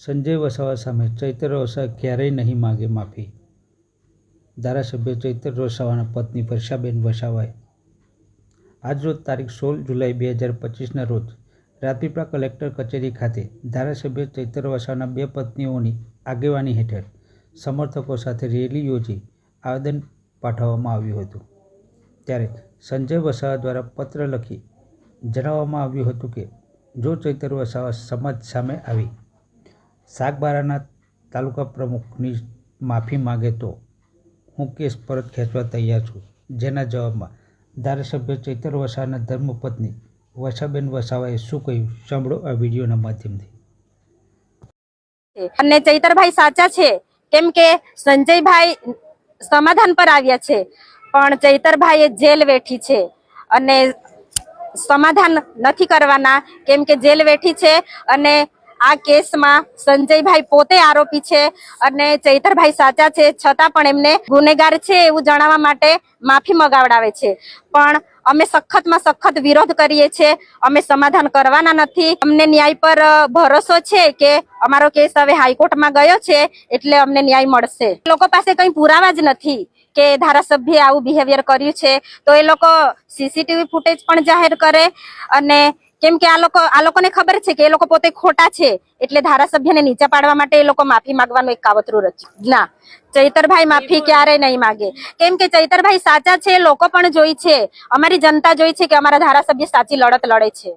સંજય વસાવા સામે ચૈતર વસાવા ક્યારેય નહીં માગે માફી. ધારાસભ્ય ચૈતર વસાવાના પત્ની વર્ષાબેન વસાવાએ આજરોજ તારીખ 16 જુલાઈ 2025ના રોજ રાજપીપળા કલેક્ટર કચેરી ખાતે ધારાસભ્ય ચૈતર વસાવાના બે પત્નીઓની આગેવાની હેઠળ સમર્થકો સાથે રેલી યોજી આવેદન પાઠવવામાં આવ્યું હતું. ત્યારે સંજય વસાવા દ્વારા પત્ર લખી જણાવવામાં આવ્યું હતું કે જો ચૈતર વસાવા સમાજ સામે આવી સાગબારાના તાલુકા પ્રમુખની માફી માગે તો હું કેસ પરત ખેંચવા તૈયાર છું. જેના જવાબમાં ધારાસભ્ય ચૈતર વસાવાના ધર્મપત્ની વર્ષાબેન વસાવાએ શું કહ્યું સાંભળો આ વિડીયોના માધ્યમથી. અને ચૈતરભાઈ સાચા છે કેમ કે સંજયભાઈ સમાધાન પર આવ્યા છે પણ ચૈતરભાઈ જેલ વેઠી છે અને સમાધાન નથી કરવાના કેમ કે જેલ વેઠી છે અને આ કેસમાં સંજયભાઈ પોતે આરોપી છે અને ચૈતરભાઈ સાચા છે છતાં પણ એમને ગુનેગાર છે એવું જણાવવા માટે માફી મગાવડાવે છે. પણ અમે સખતમાં સખત વિરોધ કરીએ છીએ. અમે સમાધાન કરવાના નથી. અમને ન્યાય પર ભરોસો છે કે અમારો કેસ હવે હાઈકોર્ટમાં ગયો છે એટલે અમને ન્યાય મળશે. લોકો પાસે કંઈ પુરાવા જ નથી કે ધારાસભ્યએ આવું બિહેવિયર કર્યું છે તો એ લોકો સીસીટીવી ફૂટેજ પણ જાહેર કરે અને કેમ કે આ લોકોને ખબર છે કે એ લોકો પોતે ખોટા છે એટલે ધારાસભ્યને નીચે પાડવા માટે એ લોકો માફી માંગવાનું એક કાવતરું રચ્યું. ના, ચૈતરભાઈ માફી ક્યારેય નહીં માગે કેમ કે ચૈતરભાઈ સાચા છે. લોકો પણ જોઈ છે, અમારી જનતા જોઈ છે કે અમારા ધારાસભ્ય સાચી લડત લડે છે.